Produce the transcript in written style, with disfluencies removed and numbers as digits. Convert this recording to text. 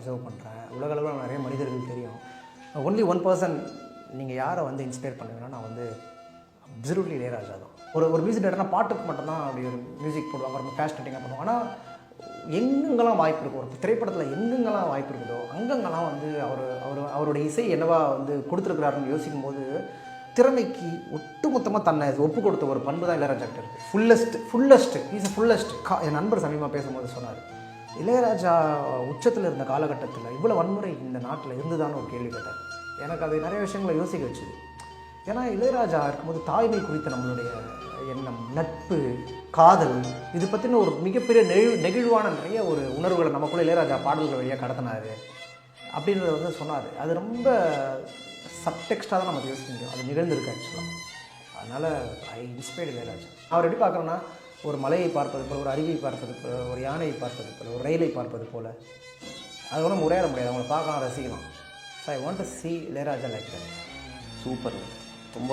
Observe பண்ணுறேன். உலகளவில் நிறைய மனிதர்கள் தெரியும். ஒன்லி ஒன் பர்சன் நீங்கள் யாரை வந்து இன்ஸ்பயர் பண்ணுவீங்கன்னா, நான் வந்து அப்சல்யூட்லி இளையராஜா தான். ஒரு மியூசிக் டேரக்டர்னா பாட்டுக்கு மட்டும்தான் அப்படி ஒரு மியூசிக் போடுவாங்க, ரொம்ப ஃபேஷனேட்டிங்காக பண்ணுவாங்க. ஆனால் எங்கெங்கெல்லாம் வாய்ப்பு இருக்கும், ஒரு திரைப்படத்தில் எங்கெங்கெல்லாம் வாய்ப்பு இருக்குதோ அங்கங்கெல்லாம் வந்து அவருடைய இசை என்னவா வந்து கொடுத்துருக்குறாருன்னு யோசிக்கும்போது திறமைக்கு ஒட்டுமொத்தமாக தன்னை ஒப்பு கொடுத்த ஒரு பண்பு தான் இளையராஜா கிட்ட இருக்குது. ஃபுல்லஸ்ட். என் நண்பர் சமீபமாக பேசும்போது சொன்னார், இளையராஜா உச்சத்தில் இருந்த காலகட்டத்தில் இவ்வளோ வன்முறை இந்த நாட்டில் இருந்துதான்னு ஒரு கேள்வி கேட்டார். எனக்கு அது நிறைய விஷயங்களை யோசிக்க வச்சுது. ஏன்னா இளையராஜா இருக்கும்போது தாய்மை குறித்த நம்மளுடைய எண்ணம், நட்பு, காதல், இது பற்றின ஒரு மிகப்பெரிய நெகிழ்வான நிறைய ஒரு உணர்வுகளை நமக்குள்ளே இளையராஜா பாடல்கள் வழியாக கடத்தினார் அப்படின்றத வந்து சொன்னார். அது ரொம்ப சப்டெக்ஸ்டாக தான் நமக்கு யோசிக்க முடியும். அது நிகழ்ந்திருக்கு ஆக்சுவலாக. அதனால் ஐ இன்ஸ்பயர்ட் இளையராஜா. அவர் எப்படி பார்க்குறோன்னா, ஒரு மலையை பார்ப்பது போல், ஒரு அருவியை பார்ப்பது போல், ஒரு யானையை பார்ப்பது போல், ஒரு ரயிலை பார்ப்பது போல், அது ஒன்றும் உரையாட முடியாது. அவங்கள பார்க்கலாம், ரசிக்கலாம். So I want to see Ilaiyaraaja like that. Super. ரொம்ப